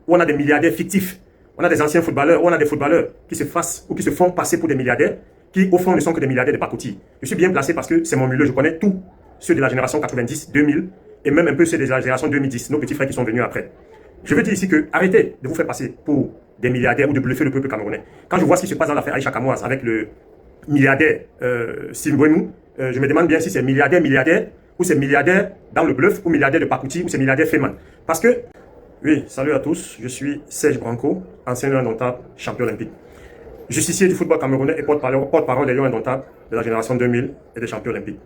où on a des milliardaires fictifs, on a des anciens footballeurs, où on a des footballeurs qui se fassent ou qui se font passer pour des milliardaires, qui au fond ne sont que des milliardaires de pacotille. Je suis bien placé parce que c'est mon milieu, je connais tous ceux de la génération 90, 2000 et même un peu ceux de la génération 2010, nos petits frères qui sont venus après. Je veux dire ici que arrêtez de vous faire passer pour des milliardaires ou de bluffer le peuple camerounais. Quand je vois ce qui se passe dans l'affaire Aïcha Kamoise avec le milliardaire Simbouemou, je me demande bien si c'est milliardaire ou c'est milliardaire dans le bluff ou milliardaire de pacotille ou c'est milliardaire Feynman. Parce que, oui, salut à tous, je suis Serge Branco, ancien Lion Indomptable, champion olympique. Justicier du football camerounais et porte-parole des Lions Indomptables de la génération 2000 et des champions olympiques.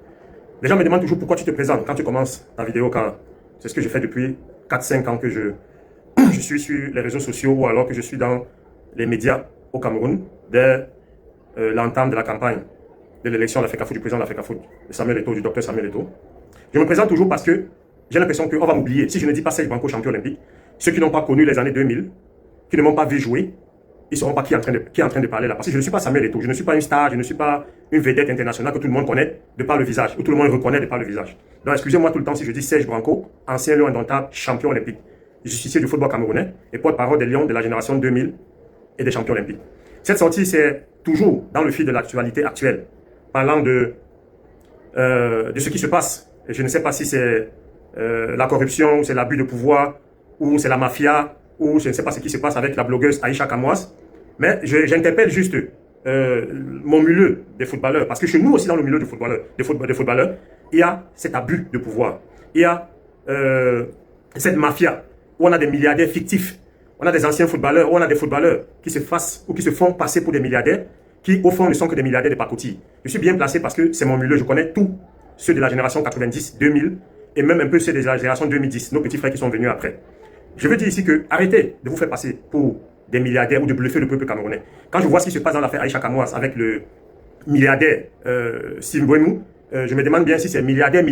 Les gens me demandent toujours pourquoi tu te présentes quand tu commences ta vidéo, quand c'est ce que je fais depuis 4-5 ans que je suis sur les réseaux sociaux ou alors que je suis dans les médias au Cameroun dès l'entame de la campagne de l'élection de la FECAFOOT, du président de la FECAFOOT, de Samuel Eto'o, du docteur Samuel Eto'o. Je me présente toujours parce que j'ai l'impression qu'on va m'oublier. Si je ne dis pas Serge Branco champion olympique, ceux qui n'ont pas connu les années 2000, qui ne m'ont pas vu jouer, ils ne sauront pas qui est en train de parler là. Parce que je ne suis pas Samuel Eto'o, je ne suis pas une star, je ne suis pas une vedette internationale que tout le monde connaît de par le visage, ou tout le monde reconnaît de par le visage. Donc excusez-moi tout le temps si je dis Serge Branco, ancien Lion Indomptable, champion olympique, justicier du football camerounais et porte-parole des Lions de la génération 2000 et des champions olympiques. Cette sortie, c'est toujours dans le fil de l'actualité actuelle, parlant de ce qui se passe. Et je ne sais pas si c'est la corruption, ou c'est l'abus de pouvoir, ou c'est la mafia, ou je ne sais pas ce qui se passe avec la blogueuse Aïcha Kamoise. Mais j'interpelle juste mon milieu des footballeurs. Parce que chez nous aussi, dans le milieu des footballeurs, il y a cet abus de pouvoir. Il y a cette mafia où on a des milliardaires fictifs. On a des anciens footballeurs, où on a des footballeurs qui se fassent ou qui se font passer pour des milliardaires, qui au fond ne sont que des milliardaires de pacotille. Je suis bien placé parce que c'est mon milieu. Je connais tous ceux de la génération 90, 2000 et même un peu ceux de la génération 2010, nos petits frères qui sont venus après. Je veux dire ici que arrêtez de vous faire passer pour des milliardaires ou de bluffer le peuple camerounais. Quand je vois ce qui se passe dans l'affaire Aïcha Kamoise avec le milliardaire Simbouemou, je me demande bien si c'est milliardaire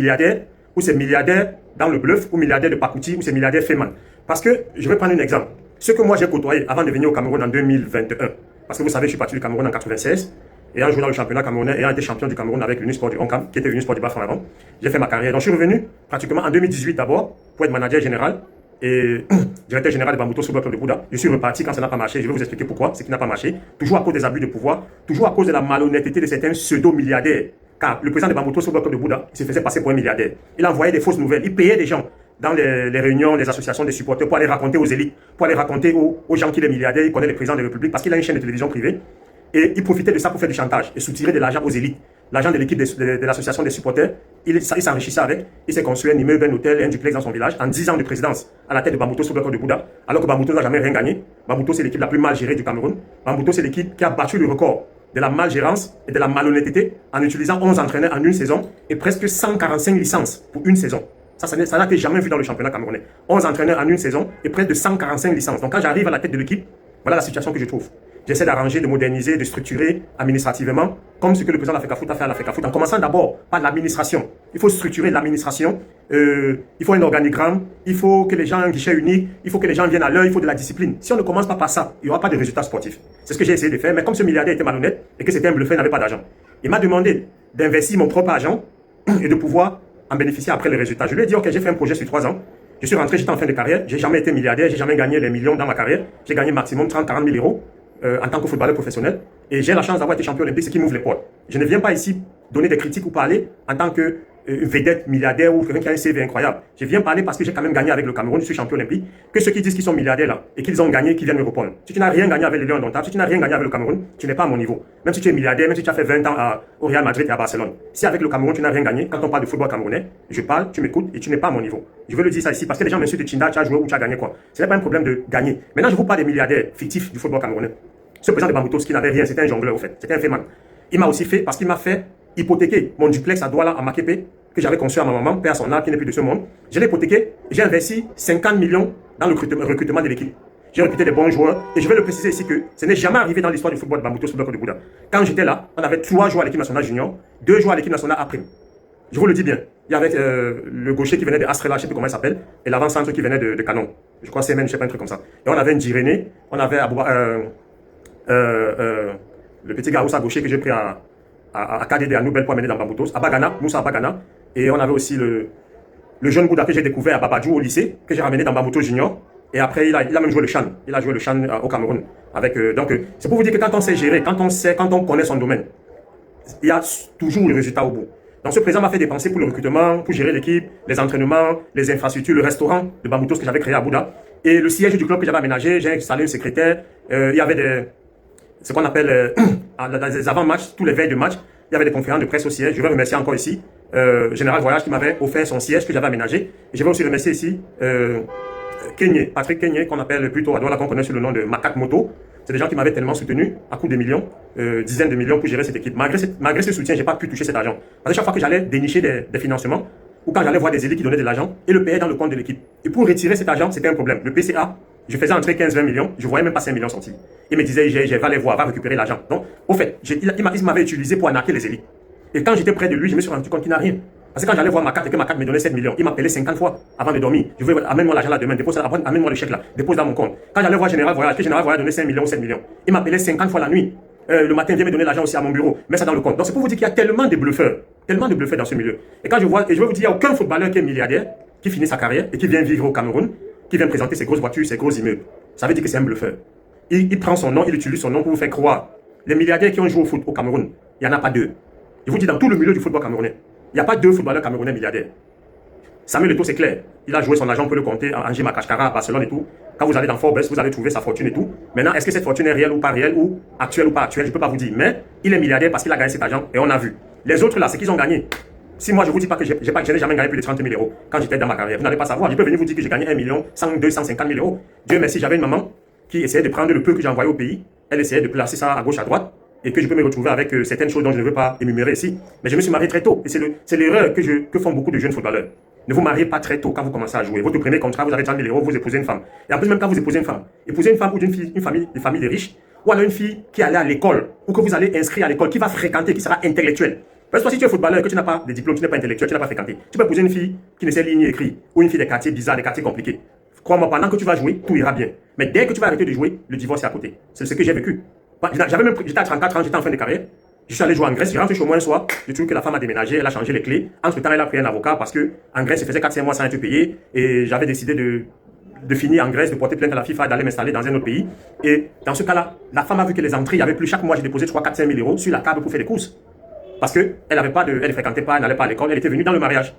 ou c'est milliardaire dans le bluff ou milliardaire de pacotille ou c'est milliardaire Feynman. Parce que je vais prendre un exemple. Ce que moi j'ai côtoyé avant de venir au Cameroun en 2021, parce que vous savez, je suis parti du Cameroun en 96, et en jouant dans le championnat camerounais, ayant été champion du Cameroun avec l'Unisport du Honcam, qui était l'Unisport du Bafang avant, j'ai fait ma carrière. Donc je suis revenu pratiquement en 2018 d'abord pour être manager général et directeur général de Bambuto Football Club de Bouddha. Je suis reparti quand ça n'a pas marché. Je vais vous expliquer pourquoi, ce qui n'a pas marché. Toujours à cause des abus de pouvoir, toujours à cause de la malhonnêteté de certains pseudo-milliardaires. Car le président de Bambuto Football Club de Bouddha, il se faisait passer pour un milliardaire. Il envoyait des fausses nouvelles. Il payait des gens dans les réunions, les associations des supporters pour aller raconter aux élites, pour aller raconter aux gens qu'il est milliardaire. Il connaît le président de la République parce qu'il a une chaîne de télévision privée. Et il profitait de ça pour faire du chantage et soutirer de l'argent aux élites. L'argent de l'équipe de l'association des supporters, il s'enrichissait avec. Il s'est construit un immeuble, un hôtel, un duplex dans son village en 10 ans de présidence à la tête de Bambuto Football Club de Bouddha. Alors que Bambuto n'a jamais rien gagné. Bambuto, c'est l'équipe la plus mal gérée du Cameroun. Bambuto, c'est l'équipe qui a battu le record de la malgérance et de la malhonnêteté en utilisant 11 entraîneurs en une saison et presque 145 licences pour une saison. Ça n'a été jamais vu dans le championnat camerounais. 11 entraîneurs en une saison et près de 145 licences. Donc quand j'arrive à la tête de l'équipe, voilà la situation que je trouve. J'essaie d'arranger, de moderniser, de structurer administrativement, comme ce que le président de la FECAFOOT a fait à la FECAFOOT, en commençant d'abord par l'administration. Il faut structurer l'administration, il faut un organigramme, il faut que les gens aient un guichet unique, il faut que les gens viennent à l'heure, il faut de la discipline. Si on ne commence pas par ça, il n'y aura pas de résultats sportifs. C'est ce que j'ai essayé de faire, mais comme ce milliardaire était malhonnête et que c'était un bluffeur, il n'avait pas d'argent. Il m'a demandé d'investir mon propre argent et de pouvoir en bénéficier après les résultats. Je lui ai dit, ok, j'ai fait un projet sur 3 ans. Je suis rentré, j'étais en fin de carrière, j'ai jamais été milliardaire, j'ai jamais gagné les millions dans ma carrière. J'ai gagné maximum 30-40 000 euros en tant que footballeur professionnel. Et j'ai la chance d'avoir été champion olympique, ce qui m'ouvre les portes. Je ne viens pas ici donner des critiques ou parler en tant que vedette, milliardaire ou quelqu'un qui a un CV incroyable. Je viens parler parce que j'ai quand même gagné avec le Cameroun, je suis champion olympique. Que ceux qui disent qu'ils sont milliardaires là et qu'ils ont gagné, qui viennent me répondre. Si tu n'as rien gagné avec les Lions Indomptables, si tu n'as rien gagné avec le Cameroun, tu n'es pas à mon niveau. Même si tu es milliardaire, même si tu as fait 20 ans au Real Madrid et à Barcelone. Si avec le Cameroun tu n'as rien gagné, quand on parle de football camerounais, je parle, tu m'écoutes et tu n'es pas à mon niveau. Je veux le dire ça ici parce que les gens m'insultent de Chinda, tu as joué ou tu as gagné quoi. Ce n'est pas un problème de gagner. Maintenant je vous parle des milliardaires fictifs du football camerounais. Ce président de Bambuto, qui n'avait rien, c'était un jongleur au fait, c'était un Feynman. Il m'a aussi fait, parce qu'il m'a fait hypothéquer mon duplex à Douala, à Makepe, que j'avais conçu à ma maman, père à son âme, qui n'est plus de ce monde. Je l'ai hypothéqué, j'ai investi 50 millions dans le recrutement de l'équipe. J'ai recruté des bons joueurs, et je vais le préciser ici que ce n'est jamais arrivé dans l'histoire du football de Bambuto Football Club de Bouddha. Quand j'étais là, on avait 3 joueurs à l'équipe nationale junior, 2 joueurs à l'équipe nationale après. Je vous le dis bien, il y avait le gaucher qui venait de Astrela, je ne sais plus comment il s'appelle, et l'avant-centre qui venait de Canon. Je crois que c'est même, je ne sais pas, un truc comme ça. Et on avait un Djiréné, on avait le petit gars gaucher que j'ai pris à KDD à Nouvelle pour amener dans Bamboutos, à Bagana, Moussa Bagana, et on avait aussi le jeune Bouddha que j'ai découvert à Babadjou au lycée, que j'ai ramené dans Bambuto Junior, Et après, il a même joué le Chan. Il a joué le Chan au Cameroun. Donc, c'est pour vous dire que quand on sait gérer, quand on connaît son domaine, il y a toujours le résultat au bout. Donc ce président m'a fait dépenser pour le recrutement, pour gérer l'équipe, les entraînements, les infrastructures, le restaurant de Bamboutos que j'avais créé à Bouddha. Et le siège du club que j'avais aménagé, j'ai installé un secrétaire. Il y avait ce qu'on appelle des avant-matchs, tous les veilles de match. Il y avait des conférences de presse au siège. Je vais remercier encore ici Général Voyage qui m'avait offert son siège que j'avais aménagé. Et je vais aussi remercier ici Patrick Kenyé, qu'on appelle plutôt à Douala, qu'on connaît sous le nom de Macaque Moto. C'est des gens qui m'avaient tellement soutenu à coups de millions, dizaines de millions pour gérer cette équipe. Malgré ce soutien, je n'ai pas pu toucher cet argent. Parce que chaque fois que j'allais dénicher des financements, ou quand j'allais voir des élites qui donnaient de l'argent, et le payaient dans le compte de l'équipe. Et pour retirer cet argent, c'était un problème. Le PCA, je faisais entrer 15-20 millions, je ne voyais même pas 5 millions sortis. Il me disait, va aller voir, va récupérer l'argent. Donc, au fait, il m'avait utilisé pour arnaquer les élites. Et quand j'étais près de lui, je me suis rendu compte qu'il n'a rien. Parce que quand j'allais voir ma carte et que ma carte me donnait 7 millions, il m'appelait 50 fois avant de dormir. Je veux amène-moi l'argent là demain, amène-moi le chèque là, dépose dans mon compte. Quand j'allais voir Général Voyage, que Général Voyage donnait 5 millions ou 7 millions, il m'appelait 50 fois la nuit. Le matin, viens me donner l'argent aussi à mon bureau, mets ça dans le compte. Donc c'est pour vous dire qu'il y a tellement de bluffeurs dans ce milieu. Et quand je vois, et je vais vous dire, il n'y a aucun footballeur qui est milliardaire, qui finit sa carrière et qui vient vivre au Cameroun, qui vient présenter ses grosses voitures, ses gros immeubles. Ça veut dire que c'est un bluffeur. Il prend son nom, il utilise son nom pour vous faire croire. Les milliardaires qui ont joué au foot au Cameroun, il n'y en a pas deux. Je vous dis, dans tout le milieu du football camerounais, il n'y a pas deux footballeurs camerounais milliardaires. Samuel Eto'o, c'est clair. Il a joué son argent, on peut le compter, à Angers, Makashkara, à Barcelone et tout. Quand vous allez dans Forbes, vous allez trouver sa fortune et tout. Maintenant, est-ce que cette fortune est réelle ou pas réelle, ou actuelle ou pas actuelle, je ne peux pas vous dire. Mais il est milliardaire parce qu'il a gagné cet argent et on a vu. Les autres là, c'est qu'ils ont gagné. Si moi je vous dis pas que je n'ai jamais gagné plus de 30 000 euros quand j'étais dans ma carrière, vous n'allez pas savoir. Je peux venir vous dire que j'ai gagné 1 million, 100, 250 000 euros. Dieu merci, j'avais une maman qui essayait de prendre le peu que j'ai envoyé au pays. Elle essayait de placer ça à gauche, à droite. Et que je peux me retrouver avec certaines choses dont je ne veux pas énumérer ici. Mais je me suis marié très tôt. Et c'est l'erreur que font beaucoup de jeunes footballeurs. Ne vous mariez pas très tôt quand vous commencez à jouer. Votre premier contrat, vous avez 30 000 euros, vous épousez une femme. Et en plus, même quand vous épousez une femme ou une famille de riches, ou alors une fille qui allait à l'école, ou que vous allez inscrire à l'école, qui va fréquenter, qui sera intellectuelle. Parce que si tu es footballeur et que tu n'as pas de diplôme, tu n'es pas intellectuel, tu n'as pas fréquenté, tu peux épouser une fille qui ne sait lire ni écrire, ou une fille des quartiers bizarres, des quartiers compliqués. Crois-moi, pendant que tu vas jouer, tout ira bien. Mais dès que tu vas arrêter de jouer, le divorce est à côté. C'est ce que j'ai vécu. J'étais à 34 ans, j'étais en fin de carrière. Je suis allé jouer en Grèce, je rentre chez moi un soir, je trouve que la femme a déménagé, elle a changé les clés. Entre temps, elle a pris un avocat parce que en Grèce, je faisais 4-5 mois sans être payé. Et j'avais décidé de finir en Grèce, de porter plainte à la FIFA, d'aller m'installer dans un autre pays. Et dans ce cas-là, la femme a vu que les entrées, il n'y avait plus. Chaque mois, j'ai déposé 3-4-5 000 euros sur la table pour faire des courses. Parce qu'elle ne fréquentait pas, elle n'allait pas à l'école, elle était venue dans le mariage.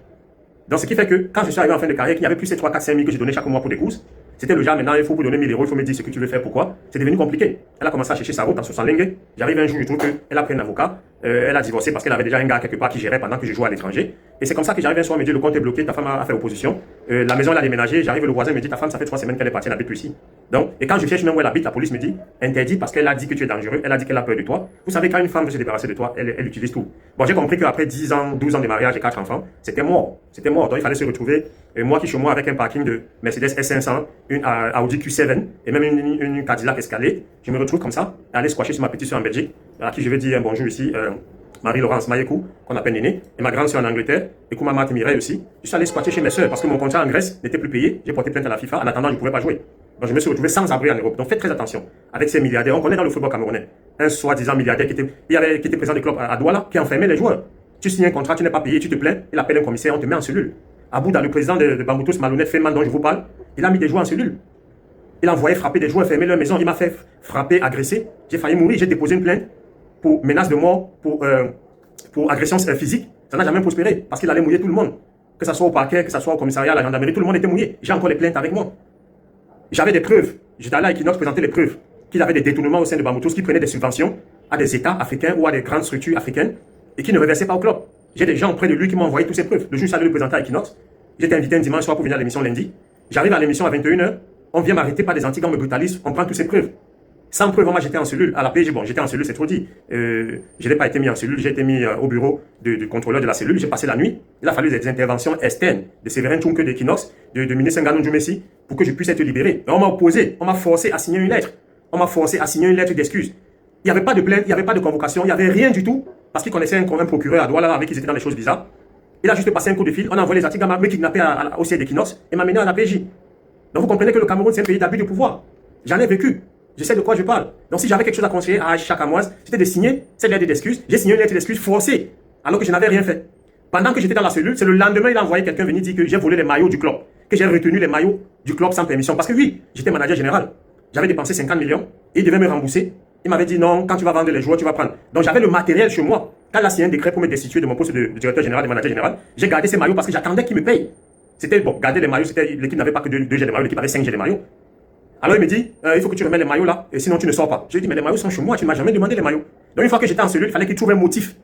Donc ce qui fait que quand je suis arrivé en fin de carrière, qu'il n'y avait plus ces 3-4-5 000 que j'ai donné chaque mois pour des courses. C'était le genre, maintenant, il faut vous donner 1000 euros, il faut me dire ce que tu veux faire, pourquoi. C'est devenu compliqué. Elle a commencé à chercher sa route dans son lingue. J'arrive un jour, je trouve qu'elle a pris un avocat. Elle a divorcé parce qu'elle avait déjà un gars quelque part qui gérait pendant que je jouais à l'étranger. Et c'est comme ça que j'arrive un soir, me dit le compte est bloqué, ta femme a fait opposition. La maison, elle a déménagé. J'arrive, le voisin me dit ta femme, ça fait 3 semaines qu'elle est partie, elle habite plus ici. Donc, et quand je cherche même où elle habite, la police me dit interdit parce qu'elle a dit que tu es dangereux, elle a dit qu'elle a peur de toi. Vous savez, quand une femme veut se débarrasser de toi, elle utilise tout. Bon, j'ai compris qu'après 10 ans, 12 ans de mariage et 4 enfants, c'était mort. C'était mort. Donc, il fallait se retrouver. Et moi qui suis moi avec un parking de Mercedes S500, une Audi Q7 et même une Cadillac Escalade, je me retrouve comme ça, aller squasher sur ma petite soeur en Belgique, à qui je vais dire un bonjour ici, Marie-Laurence Mayekou, qu'on appelle Néné, et ma grande soeur en Angleterre, et Koumama Mireille aussi. Je suis allé squatter chez mes soeurs parce que mon contrat en Grèce n'était plus payé. J'ai porté plainte à la FIFA. En attendant, je ne pouvais pas jouer. Donc je me suis retrouvé sans abri en Europe. Donc faites très attention avec ces milliardaires. On connaît dans le football camerounais un soi-disant milliardaire qui était président du club à Douala, qui enfermait les joueurs. Tu signes un contrat, tu n'es pas payé, tu te plains, il appelle un commissaire, on te met en cellule. À Bouddha, le président de Bamboutos, malhonnête Feynman dont je vous parle, il a mis des joueurs en cellule. Il a envoyé frapper des joueurs, fermer leur maison. Il m'a fait frapper, agresser. J'ai failli mourir. J'ai déposé une plainte pour menace de mort, pour agression physique. Ça n'a jamais prospéré parce qu'il allait mouiller tout le monde. Que ce soit au parquet, que ce soit au commissariat, à la gendarmerie, tout le monde était mouillé. J'ai encore les plaintes avec moi. J'avais des preuves. J'étais allé à Equinox présenter les preuves qu'il avait des détournements au sein de Bamboutos qui prenaient des subventions à des États africains ou à des grandes structures africaines et qui ne reversaient pas au club. J'ai des gens près de lui qui m'ont envoyé toutes ces preuves. Le jour où je suis allé le présenter à Equinox, j'étais invité un dimanche soir pour venir à l'émission lundi. J'arrive à l'émission à 21h. On vient m'arrêter par des antigas, on me brutalise, on prend toutes ces preuves. Sans preuve, moi j'étais en cellule. À la PJ, bon, j'étais en cellule, c'est trop dit. Je n'ai pas été mis en cellule, j'ai été mis au bureau du contrôleur de la cellule. J'ai passé la nuit. Il a fallu des interventions externes de Séverin Tchounke d'Equinox, de ministre Nganou Djoumessi, pour que je puisse être libéré. Et on m'a opposé, on m'a forcé à signer une lettre. On m'a forcé à signer une lettre d'excuse. Il n'y avait pas de plainte, il n'y avait pas de convocation, il n'y avait rien du tout. Parce qu'il connaissait un procureur à Douala avec qui ils étaient dans des choses bizarres. Il a juste passé un coup de fil, on a envoyé les articles, me kidnapper au siège d'Equinox et m'a mené à la PJ. Donc vous comprenez que le Cameroun, c'est un pays d'abus de pouvoir. J'en ai vécu. Je sais de quoi je parle. Donc si j'avais quelque chose à conseiller à Aïcha Kamoise, c'était de signer cette lettre d'excuse. J'ai signé une lettre d'excuse forcée, alors que je n'avais rien fait. Pendant que j'étais dans la cellule, c'est le lendemain, il a envoyé quelqu'un venir dire que j'ai volé les maillots du club. que j'ai retenu les maillots du club sans permission. Parce que oui, j'étais manager général. J'avais dépensé 50 millions et il devait me rembourser. Il m'avait dit non, quand tu vas vendre les joueurs, tu vas prendre. Donc j'avais le matériel chez moi. Quand il a signé un décret pour me destituer de mon poste de directeur général, de manager général, j'ai gardé ces maillots parce que j'attendais qu'il me paye. C'était bon, garder les maillots, l'équipe n'avait pas que 2 jets de maillots, l'équipe avait 5 jets de maillots. Alors il me dit, il faut que tu remettes les maillots là, et sinon tu ne sors pas. Je lui ai dit, mais les maillots sont chez moi, tu ne m'as jamais demandé les maillots. Donc une fois que j'étais en cellule, il fallait qu'il trouve un motif.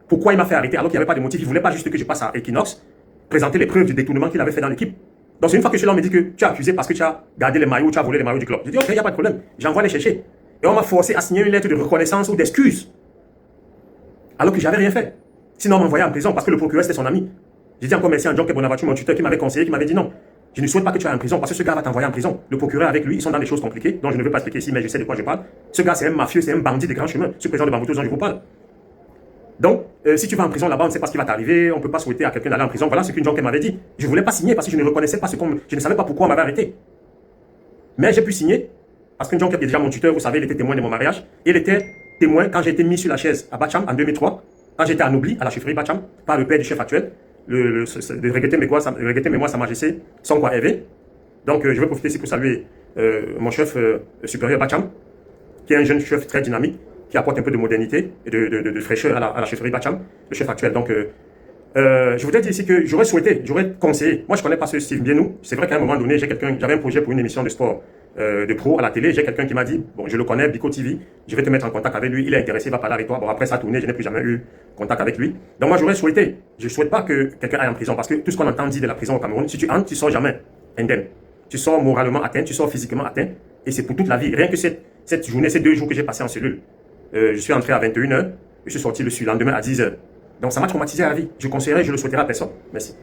Pourquoi il m'a fait arrêter alors qu'il n'y avait pas de motif. Il ne voulait pas juste que je passe à Equinox, présenter les preuves du détournement qu'il avait fait dans l'équipe. Donc c'est une fois que je suis là, on me dit que tu as accusé parce que tu as gardé les maillots, tu as volé les maillots du club. J'ai dit, ok, il n'y a pas de problème, j'envoie les chercher. Et on m'a forcé à signer une lettre de reconnaissance ou d'excuse. Alors que j'avais rien fait. Sinon on m'envoyait en prison parce que le procureur c'était son ami. J'ai dit encore merci à John Bonaventure, mon tuteur, qui m'avait conseillé, qui m'avait dit non. Je ne souhaite pas que tu ailles en prison parce que ce gars va t'envoyer en prison. Le procureur avec lui, ils sont dans des choses compliquées, dont je ne veux pas expliquer ici, mais je sais de quoi je parle. Ce gars, c'est un mafieux, c'est un bandit de grand chemin. Ce président de Bamboutou dont je vous parle. Donc, si tu vas en prison là-bas, on ne sait pas ce qui va t'arriver, on ne peut pas souhaiter à quelqu'un d'aller en prison. Voilà ce qu'une John m'avait dit. Je ne voulais pas signer parce que je ne reconnaissais pas je ne savais pas pourquoi on m'avait arrêté. Mais j'ai pu signer parce qu'une John est déjà mon tuteur, vous savez, il était témoin de mon mariage. Il était témoin quand j'ai été mis sur la chaise à Bacham en 2003, quand j'étais anobli à la chefferie Bacham par le père du chef actuel. Le regretté mémoire Sa Majesté Songkwa Hervé. Donc je vais profiter ici pour saluer mon chef supérieur Bacham, qui est un jeune chef très dynamique, qui apporte un peu de modernité et de fraîcheur à la chefferie Bacham, le chef actuel. Donc je voudrais dire ici que j'aurais souhaité, j'aurais conseillé, moi je ne connais pas ce Steve Bienou, c'est vrai qu'à un moment donné, j'avais un projet pour une émission de sport de pro à la télé, j'ai quelqu'un qui m'a dit, bon je le connais, Bico TV, je vais te mettre en contact avec lui, il est intéressé, il va parler avec toi. Bon après ça a tourné, je n'ai plus jamais eu contact avec lui. Donc moi j'aurais souhaité, je ne souhaite pas que quelqu'un aille en prison, parce que tout ce qu'on entend dire de la prison au Cameroun, si tu entres, tu ne sors jamais indemne. Tu sors moralement atteint, tu sors physiquement atteint, et c'est pour toute la vie. Rien que cette journée, ces 2 jours que j'ai passé en cellule, je suis entré à 21 h, je suis sorti le lendemain à 10 h. Donc ça m'a traumatisé à la vie. Je conseillerais, je le souhaiterais à personne. Merci.